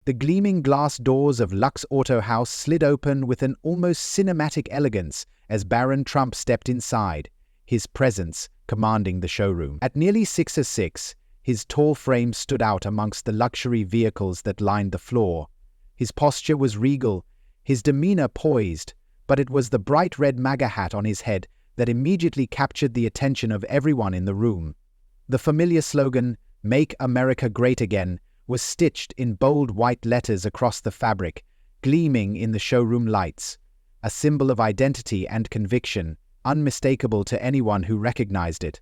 The gleaming glass doors of Lux Auto House slid open with an almost cinematic elegance as Barron Trump stepped inside, his presence commanding the showroom. At nearly 6'6", his tall frame stood out amongst the luxury vehicles that lined the floor. His posture was regal, his demeanor poised, but it was the bright red MAGA hat on his head that immediately captured the attention of everyone in the room. The familiar slogan, "Make America Great Again," was stitched in bold white letters across the fabric, gleaming in the showroom lights, a symbol of identity and conviction, unmistakable to anyone who recognized it.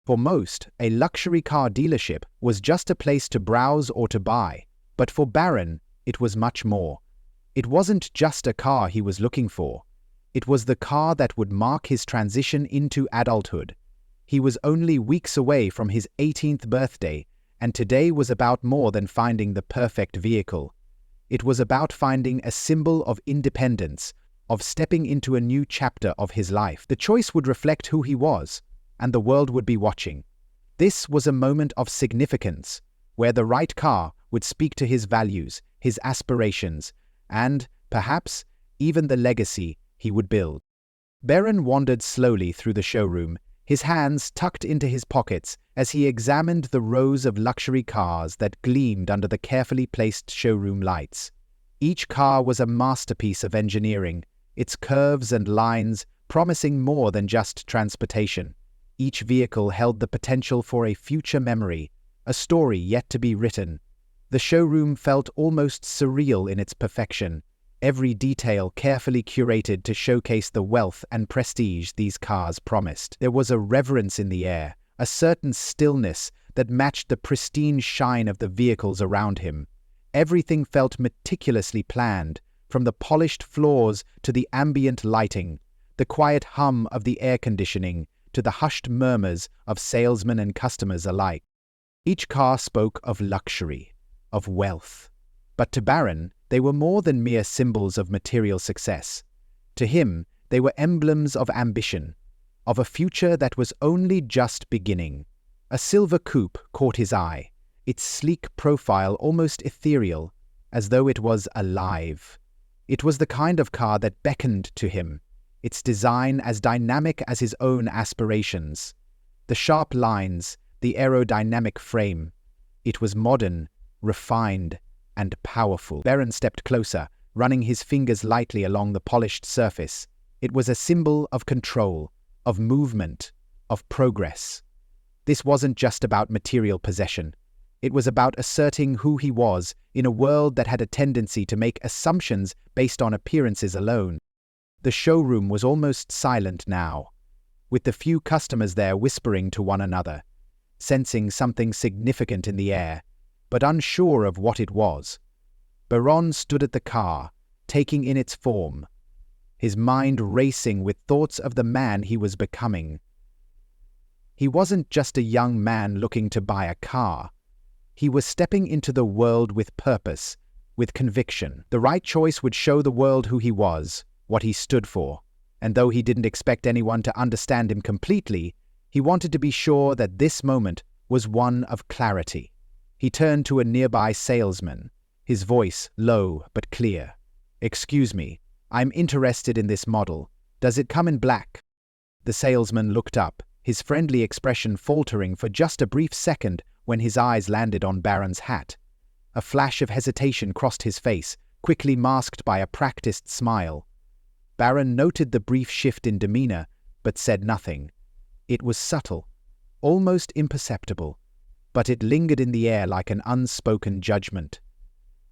For most, a luxury car dealership was just a place to browse or to buy, but for Barron, it was much more. It wasn't just a car he was looking for. It was the car that would mark his transition into adulthood. He was only weeks away from his 18th birthday, and today was about more than finding the perfect vehicle. It was about finding a symbol of independence, of stepping into a new chapter of his life. The choice would reflect who he was, and the world would be watching. This was a moment of significance, where the right car would speak to his values, his aspirations, and, perhaps, even the legacy he would build. Barron wandered slowly through the showroom, his hands tucked into his pockets as he examined the rows of luxury cars that gleamed under the carefully placed showroom lights. Each car was a masterpiece of engineering, its curves and lines promising more than just transportation. Each vehicle held the potential for a future memory, a story yet to be written. The showroom felt almost surreal in its perfection, every detail carefully curated to showcase the wealth and prestige these cars promised. There was a reverence in the air, a certain stillness that matched the pristine shine of the vehicles around him. Everything felt meticulously planned, from the polished floors to the ambient lighting, the quiet hum of the air conditioning to the hushed murmurs of salesmen and customers alike. Each car spoke of luxury, of wealth. But to Barron, they were more than mere symbols of material success. To him, they were emblems of ambition, of a future that was only just beginning. A silver coupe caught his eye, its sleek profile almost ethereal, as though it was alive. It was the kind of car that beckoned to him, its design as dynamic as his own aspirations. The sharp lines, the aerodynamic frame. It was modern, refined, and powerful. Barron stepped closer, running his fingers lightly along the polished surface. It was a symbol of control, of movement, of progress. This wasn't just about material possession. It was about asserting who he was in a world that had a tendency to make assumptions based on appearances alone. The showroom was almost silent now, with the few customers there whispering to one another, sensing something significant in the air, but unsure of what it was. Barron stood at the car, taking in its form, his mind racing with thoughts of the man he was becoming. He wasn't just a young man looking to buy a car. He was stepping into the world with purpose, with conviction. The right choice would show the world who he was, what he stood for, and though he didn't expect anyone to understand him completely, he wanted to be sure that this moment was one of clarity. He turned to a nearby salesman, his voice low but clear. "Excuse me, I'm interested in this model. Does it come in black?" The salesman looked up, his friendly expression faltering for just a brief second when his eyes landed on Barron's hat. A flash of hesitation crossed his face, quickly masked by a practiced smile. Barron noted the brief shift in demeanor, but said nothing. It was subtle, almost imperceptible, but it lingered in the air like an unspoken judgment.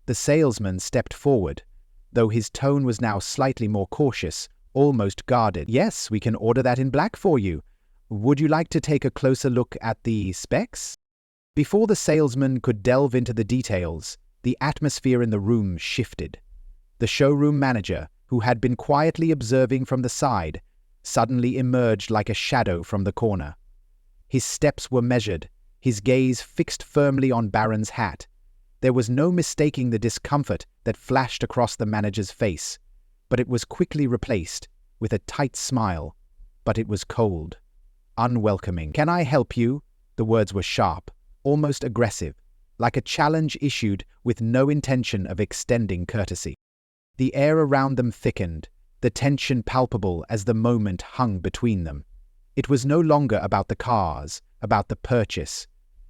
The salesman stepped forward, though his tone was now slightly more cautious, almost guarded. "Yes, we can order that in black for you. Would you like to take a closer look at the specs?" Before the salesman could delve into the details, the atmosphere in the room shifted. The showroom manager, who had been quietly observing from the side, suddenly emerged like a shadow from the corner. His steps were measured, his gaze fixed firmly on Barron's hat. There was no mistaking the discomfort that flashed across the manager's face, but it was quickly replaced with a tight smile. But it was cold, unwelcoming. "Can I help you?" The words were sharp, almost aggressive. like a challenge issued with no intention of extending courtesy. The air around them thickened, the tension palpable as the moment hung between them. It was no longer about the cars, about the purchase.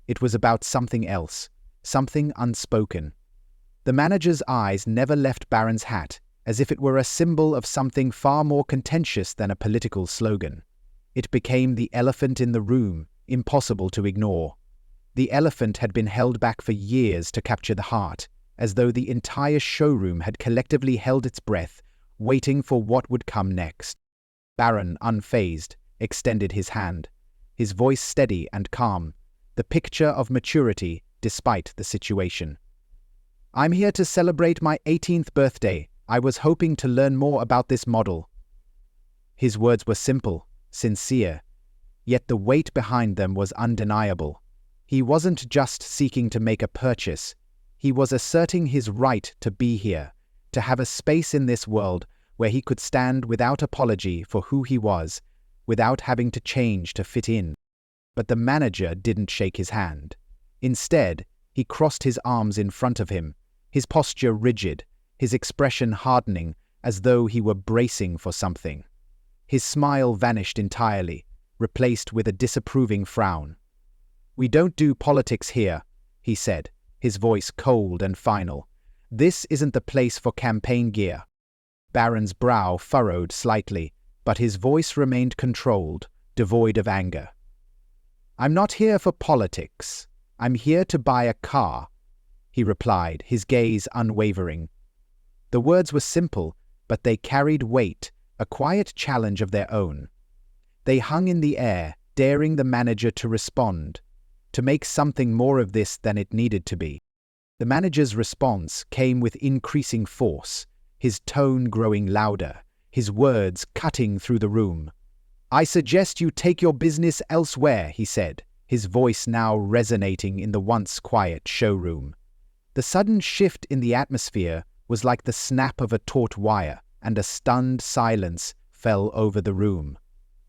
It was about something else, something unspoken. The manager's eyes never left Barron's hat, as if it were a symbol of something far more contentious than a political slogan. It became the elephant in the room, impossible to ignore. The elephant had been held back for years to capture the heart, as though the entire showroom had collectively held its breath, waiting for what would come next. Barron, unfazed, extended his hand, his voice steady and calm, the picture of maturity despite the situation. "I'm here to celebrate my 18th birthday. I was hoping to learn more about this model." His words were simple, sincere, yet the weight behind them was undeniable. He wasn't just seeking to make a purchase. He was asserting his right to be here, to have a space in this world where he could stand without apology for who he was, without having to change to fit in. But the manager didn't shake his hand. Instead, he crossed his arms in front of him, his posture rigid, his expression hardening as though he were bracing for something. His smile vanished entirely, replaced with a disapproving frown. "We don't do politics here," he said, his voice cold and final. "This isn't the place for campaign gear." Barron's brow furrowed slightly, but his voice remained controlled, devoid of anger. "I'm not here for politics. I'm here to buy a car," he replied, his gaze unwavering. The words were simple, but they carried weight, a quiet challenge of their own. They hung in the air, daring the manager to respond, to make something more of this than it needed to be. The manager's response came with increasing force, his tone growing louder, his words cutting through the room. "I suggest you take your business elsewhere," he said, his voice now resonating in the once quiet showroom. The sudden shift in the atmosphere was like the snap of a taut wire, and a stunned silence fell over the room.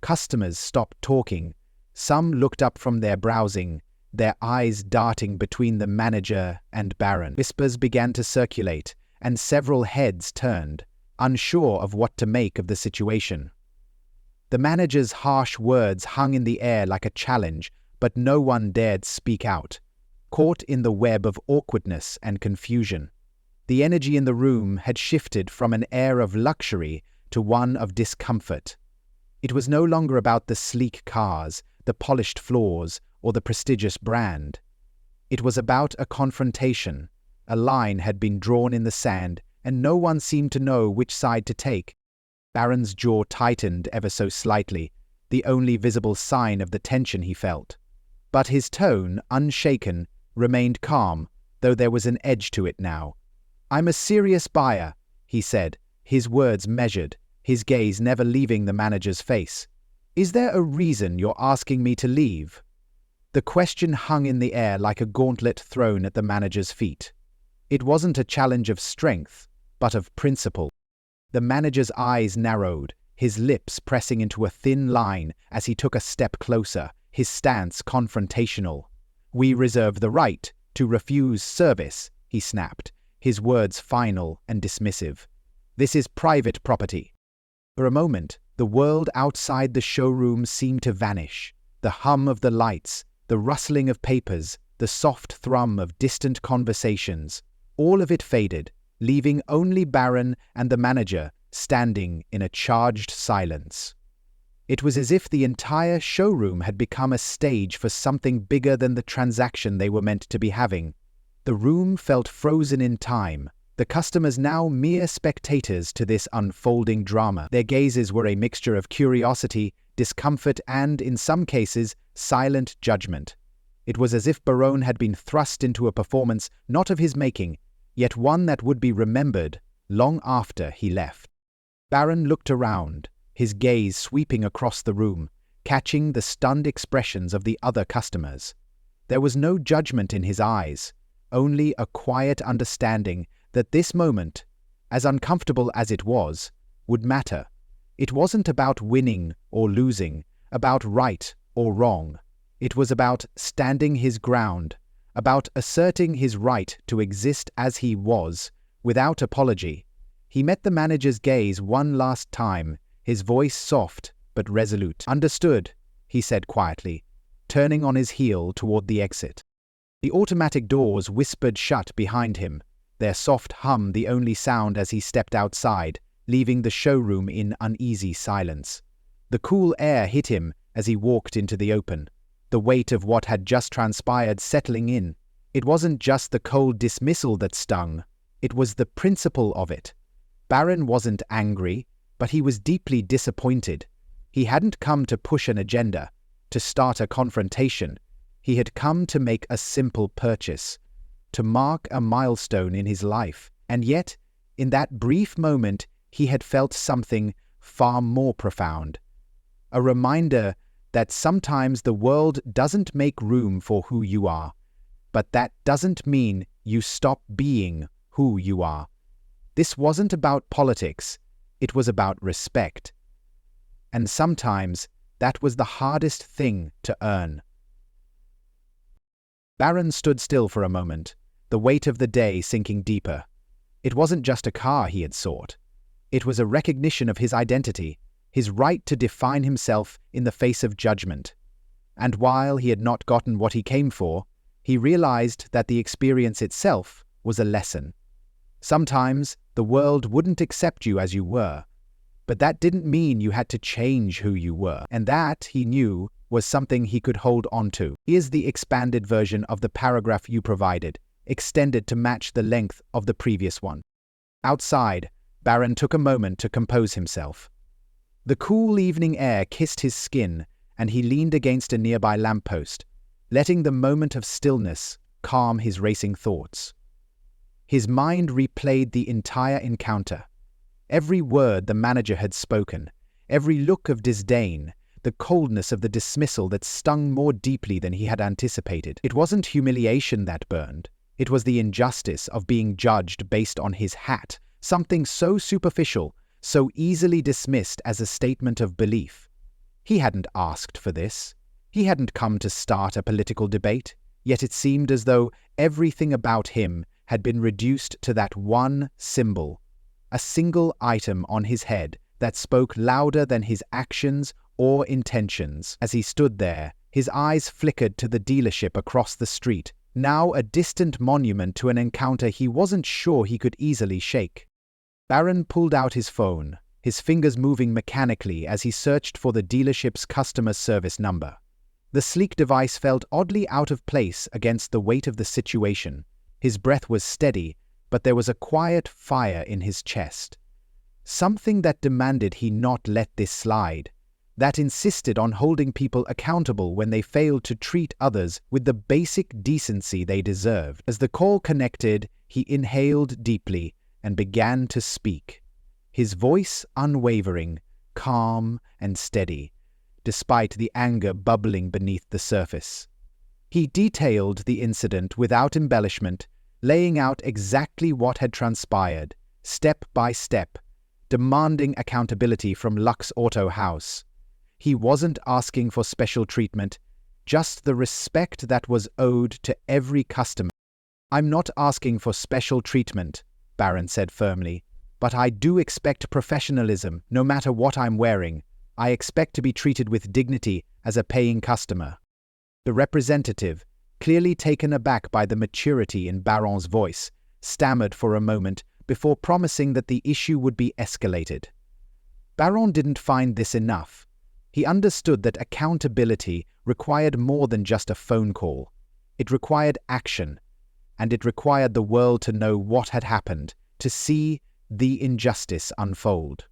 Customers stopped talking. Some looked up from their browsing, their eyes darting between the manager and Barron. Whispers began to circulate, and several heads turned, unsure of what to make of the situation. The manager's harsh words hung in the air like a challenge, but no one dared speak out, caught in the web of awkwardness and confusion. The energy in the room had shifted from an air of luxury to one of discomfort. It was no longer about the sleek cars, the polished floors, or the prestigious brand. It was about a confrontation. A line had been drawn in the sand, and no one seemed to know which side to take. Barron's jaw tightened ever so slightly, the only visible sign of the tension he felt. But his tone, unshaken, remained calm, though there was an edge to it now. "I'm a serious buyer," he said, his words measured, his gaze never leaving the manager's face. "Is there a reason you're asking me to leave?" The question hung in the air like a gauntlet thrown at the manager's feet. It wasn't a challenge of strength, but of principle. The manager's eyes narrowed, his lips pressing into a thin line as he took a step closer, his stance confrontational. "We reserve the right to refuse service," he snapped, his words final and dismissive. "This is private property." For a moment, the world outside the showroom seemed to vanish. The hum of the lights, the rustling of papers, the soft thrum of distant conversations, all of it faded, leaving only Barron and the manager standing in a charged silence. It was as if the entire showroom had become a stage for something bigger than the transaction they were meant to be having. The room felt frozen in time, the customers now mere spectators to this unfolding drama. Their gazes were a mixture of curiosity, discomfort, and, in some cases, silent judgment. It was as if Barron had been thrust into a performance not of his making, yet one that would be remembered long after he left. Barron looked around, his gaze sweeping across the room, catching the stunned expressions of the other customers. There was no judgment in his eyes, only a quiet understanding that this moment, as uncomfortable as it was, would matter. It wasn't about winning or losing, about right or wrong. It was about standing his ground, about asserting his right to exist as he was, without apology. He met the manager's gaze one last time, his voice soft but resolute. "Understood," he said quietly, turning on his heel toward the exit. The automatic doors whispered shut behind him, their soft hum the only sound as he stepped outside, leaving the showroom in uneasy silence. The cool air hit him as he walked into the open, the weight of what had just transpired settling in. It wasn't just the cold dismissal that stung, it was the principle of it. Barron wasn't angry, but he was deeply disappointed. He hadn't come to push an agenda, to start a confrontation. He had come to make a simple purchase, to mark a milestone in his life. And yet, in that brief moment, he had felt something far more profound. A reminder that sometimes the world doesn't make room for who you are, but that doesn't mean you stop being who you are. This wasn't about politics, it was about respect. And sometimes that was the hardest thing to earn. Barron stood still for a moment, the weight of the day sinking deeper. It wasn't just a car he had sought. It was a recognition of his identity, his right to define himself in the face of judgment. And while he had not gotten what he came for, he realized that the experience itself was a lesson. Sometimes the world wouldn't accept you as you were, but that didn't mean you had to change who you were. And that, he knew, was something he could hold on to. Here's the expanded version of the paragraph you provided, extended to match the length of the previous one. Outside, Barron took a moment to compose himself. The cool evening air kissed his skin, and he leaned against a nearby lamppost, letting the moment of stillness calm his racing thoughts. His mind replayed the entire encounter. Every word the manager had spoken, every look of disdain, the coldness of the dismissal that stung more deeply than he had anticipated. It wasn't humiliation that burned. It was the injustice of being judged based on his hat, something so superficial, so easily dismissed as a statement of belief. He hadn't asked for this. He hadn't come to start a political debate, yet it seemed as though everything about him had been reduced to that one symbol, a single item on his head that spoke louder than his actions or intentions. As he stood there, his eyes flickered to the dealership across the street, now a distant monument to an encounter he wasn't sure he could easily shake. Barron pulled out his phone, his fingers moving mechanically as he searched for the dealership's customer service number. The sleek device felt oddly out of place against the weight of the situation. His breath was steady, but there was a quiet fire in his chest. Something that demanded he not let this slide, that insisted on holding people accountable when they failed to treat others with the basic decency they deserved. As the call connected, he inhaled deeply and began to speak, his voice unwavering, calm and steady, despite the anger bubbling beneath the surface. He detailed the incident without embellishment, laying out exactly what had transpired, step by step, demanding accountability from Lux Auto House. He wasn't asking for special treatment, just the respect that was owed to every customer. "I'm not asking for special treatment," Barron said firmly, "but I do expect professionalism, no matter what I'm wearing. I expect to be treated with dignity as a paying customer." The representative, clearly taken aback by the maturity in Barron's voice, stammered for a moment before promising that the issue would be escalated. Barron didn't find this enough. He understood that accountability required more than just a phone call. It required action, and it required the world to know what had happened, to see the injustice unfold.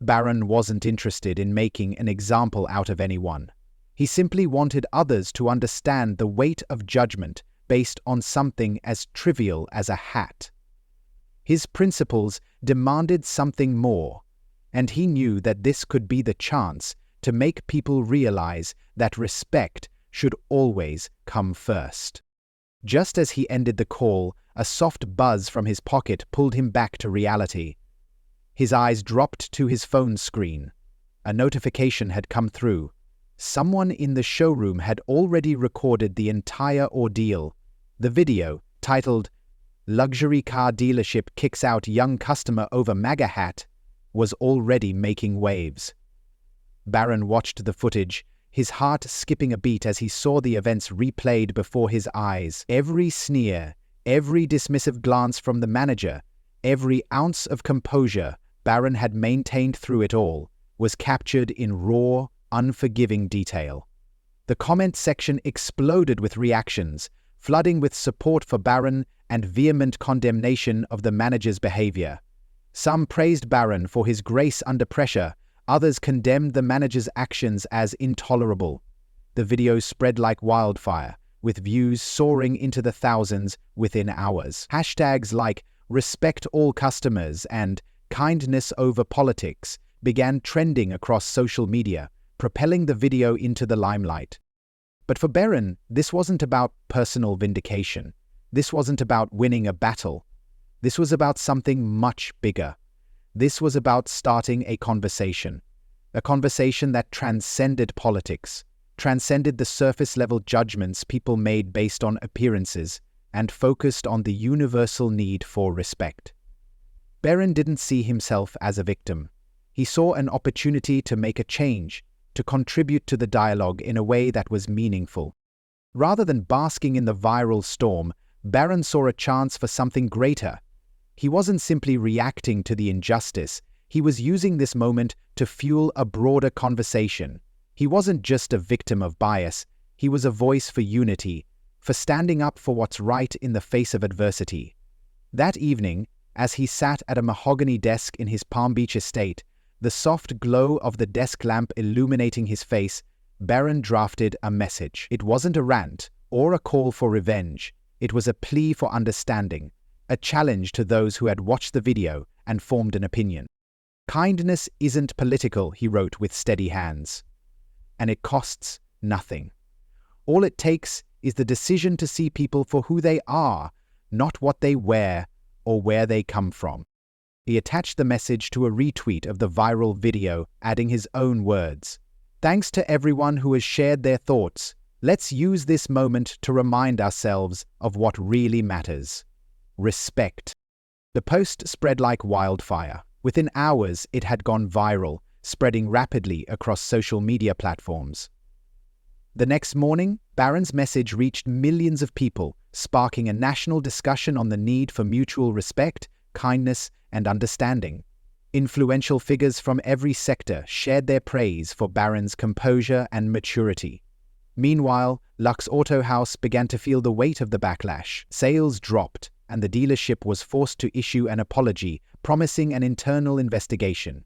Barron wasn't interested in making an example out of anyone. He simply wanted others to understand the weight of judgment based on something as trivial as a hat. His principles demanded something more, and he knew that this could be the chance to make people realize that respect should always come first. Just as he ended the call, a soft buzz from his pocket pulled him back to reality. His eyes dropped to his phone screen. A notification had come through. someone in the showroom had already recorded the entire ordeal. The video, titled "Luxury Car Dealership Kicks Out Young Customer Over MAGA Hat," was already making waves. Barron watched the footage, his heart skipping a beat as he saw the events replayed before his eyes. Every sneer, every dismissive glance from the manager, every ounce of composure Barron had maintained through it all was captured in raw, unforgiving detail. The comment section exploded with reactions, flooding with support for Barron and vehement condemnation of the manager's behavior. Some praised Barron for his grace under pressure, others condemned the manager's actions as intolerable. The video spread like wildfire, with views soaring into the thousands within hours. Hashtags like "Respect All Customers" and "Kindness Over Politics" began trending across social media, propelling the video into the limelight. But for Barron, this wasn't about personal vindication. This wasn't about winning a battle. This was about something much bigger. This was about starting a conversation that transcended politics, transcended the surface-level judgments people made based on appearances, and focused on the universal need for respect. Barron didn't see himself as a victim. He saw an opportunity to make a change, to contribute to the dialogue in a way that was meaningful. Rather than basking in the viral storm, Barron saw a chance for something greater. He wasn't simply reacting to the injustice, he was using this moment to fuel a broader conversation. He wasn't just a victim of bias, he was a voice for unity, for standing up for what's right in the face of adversity. That evening, as he sat at a mahogany desk in his Palm Beach estate, the soft glow of the desk lamp illuminating his face, Barron drafted a message. It wasn't a rant or a call for revenge. It was a plea for understanding, a challenge to those who had watched the video and formed an opinion. "Kindness isn't political," he wrote with steady hands. "And it costs nothing. All it takes is the decision to see people for who they are, not what they wear or where they come from." He attached the message to a retweet of the viral video, adding his own words. "Thanks to everyone who has shared their thoughts. Let's use this moment to remind ourselves of what really matters. Respect." The post spread like wildfire. Within hours, it had gone viral, spreading rapidly across social media platforms. The next morning, Barron's message reached millions of people, sparking a national discussion on the need for mutual respect, kindness, and understanding. Influential figures from every sector shared their praise for Barron's composure and maturity. Meanwhile, Lux Auto House began to feel the weight of the backlash. Sales dropped, and the dealership was forced to issue an apology, promising an internal investigation.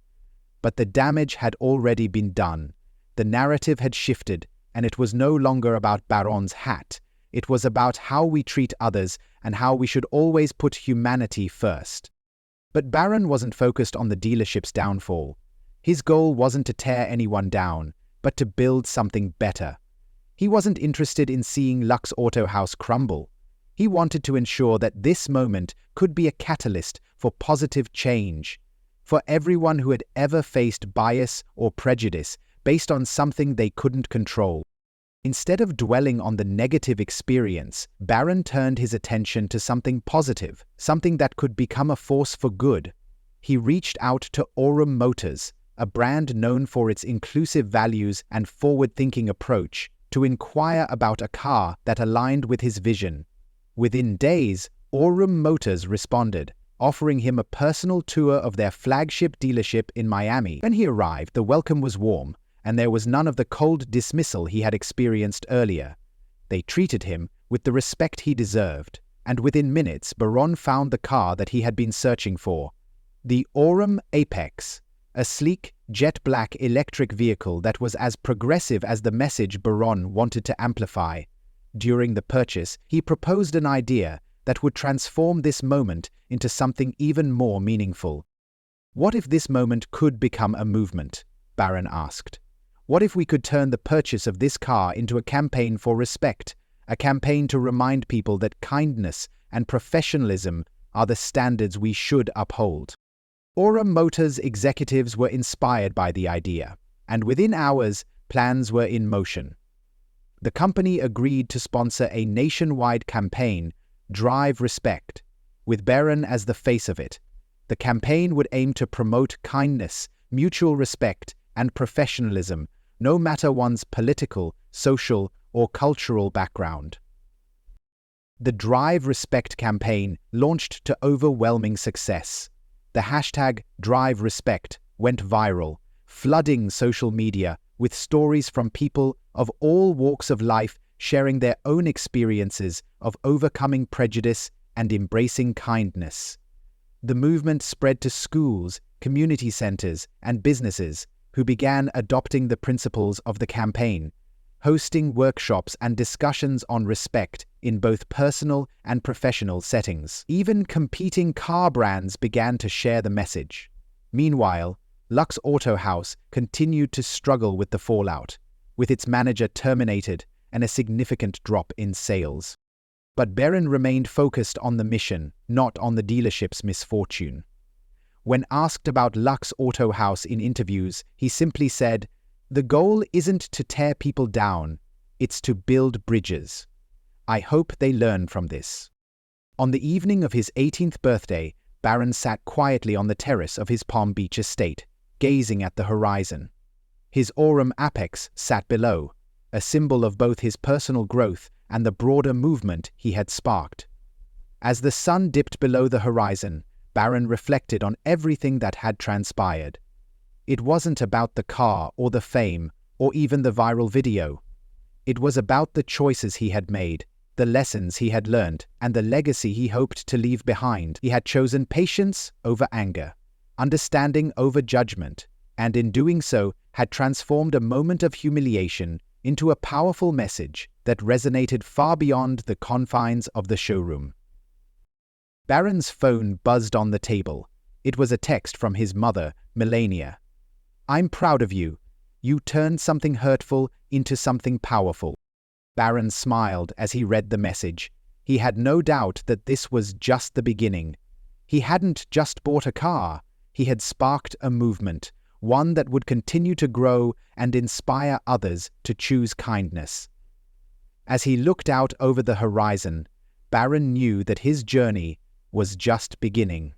But the damage had already been done. The narrative had shifted, and it was no longer about Barron's hat. It was about how we treat others and how we should always put humanity first. But Barron wasn't focused on the dealership's downfall. His goal wasn't to tear anyone down, but to build something better. He wasn't interested in seeing Lux Auto House crumble. He wanted to ensure that this moment could be a catalyst for positive change, for everyone who had ever faced bias or prejudice based on something they couldn't control. Instead of dwelling on the negative experience, Barron turned his attention to something positive, something that could become a force for good. He reached out to Aurum Motors, a brand known for its inclusive values and forward-thinking approach, to inquire about a car that aligned with his vision. Within days, Aurum Motors responded, offering him a personal tour of their flagship dealership in Miami. When he arrived, the welcome was warm, and there was none of the cold dismissal he had experienced earlier. They treated him with the respect he deserved, and within minutes, Barron found the car that he had been searching for. The Aurum Apex, a sleek, jet-black electric vehicle that was as progressive as the message Barron wanted to amplify. During the purchase, he proposed an idea that would transform this moment into something even more meaningful. "What if this moment could become a movement?" Barron asked. "What if we could turn the purchase of this car into a campaign for respect, a campaign to remind people that kindness and professionalism are the standards we should uphold?" Aurum Motors executives were inspired by the idea, and within hours, plans were in motion. The company agreed to sponsor a nationwide campaign, Drive Respect, with Barron as the face of it. The campaign would aim to promote kindness, mutual respect, and professionalism, no matter one's political, social, or cultural background. The Drive Respect campaign launched to overwhelming success. The hashtag Drive Respect went viral, flooding social media with stories from people of all walks of life sharing their own experiences of overcoming prejudice and embracing kindness. The movement spread to schools, community centers, and businesses who began adopting the principles of the campaign, hosting workshops and discussions on respect in both personal and professional settings. Even competing car brands began to share the message. Meanwhile, Lux Auto House continued to struggle with the fallout, with its manager terminated and a significant drop in sales. But Barron remained focused on the mission, not on the dealership's misfortune. When asked about Lux Auto House in interviews, he simply said, "The goal isn't to tear people down, it's to build bridges. I hope they learn from this." On the evening of his 18th birthday, Barron sat quietly on the terrace of his Palm Beach estate, gazing at the horizon. His Aurum Apex sat below, a symbol of both his personal growth and the broader movement he had sparked. As the sun dipped below the horizon, Barron reflected on everything that had transpired. It wasn't about the car or the fame or even the viral video. It was about the choices he had made, the lessons he had learned, and the legacy he hoped to leave behind. He had chosen patience over anger, understanding over judgment, and in doing so had transformed a moment of humiliation into a powerful message that resonated far beyond the confines of the showroom. Barron's phone buzzed on the table. It was a text from his mother, Melania. "I'm proud of you. You turned something hurtful into something powerful." Barron smiled as he read the message. He had no doubt that this was just the beginning. He hadn't just bought a car. He had sparked a movement, one that would continue to grow and inspire others to choose kindness. As he looked out over the horizon, Barron knew that his journey was just beginning.